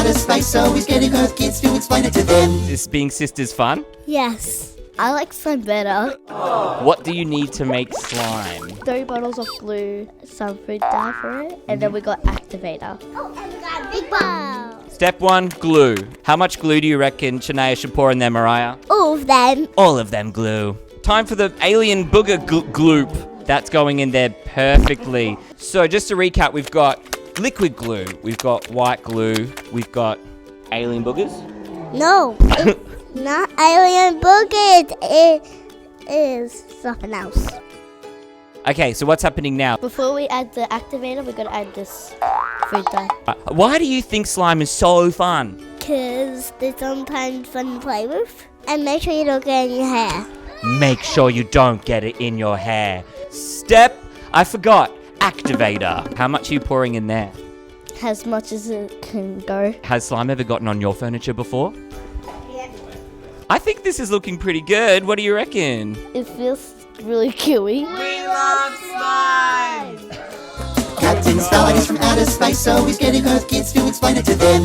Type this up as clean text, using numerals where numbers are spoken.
outer space, so he's getting Earth kids to explain it to them. Is being sisters fun? Yes. I like slime better. What do you need to make slime? 3 bottles of glue, some food dye for it, and then we got activator. Oh, and we got a big bowl. Step 1, glue. How much glue do you reckon Janaya should pour in there, Mariah? All of them. All of them glue. Time for the alien booger gloop. That's going in there perfectly. So just to recap, we've got liquid glue, we've got white glue, we've got alien boogers. No, it's not alien boogers. It is something else. Okay, so what's happening now? Before we add the activator, we're going to add this food dye. Why do you think slime is so fun? Because they're sometimes fun to play with. And make sure you don't get it in your hair. Make sure you don't get it in your hair. I forgot, activator. How much are you pouring in there? As much as it can go. Has slime ever gotten on your furniture before? Yeah. I think this is looking pretty good. What do you reckon? It feels really gooey. We love slime! Captain Starlight is from outer space, so he's getting Earth kids to explain it to them.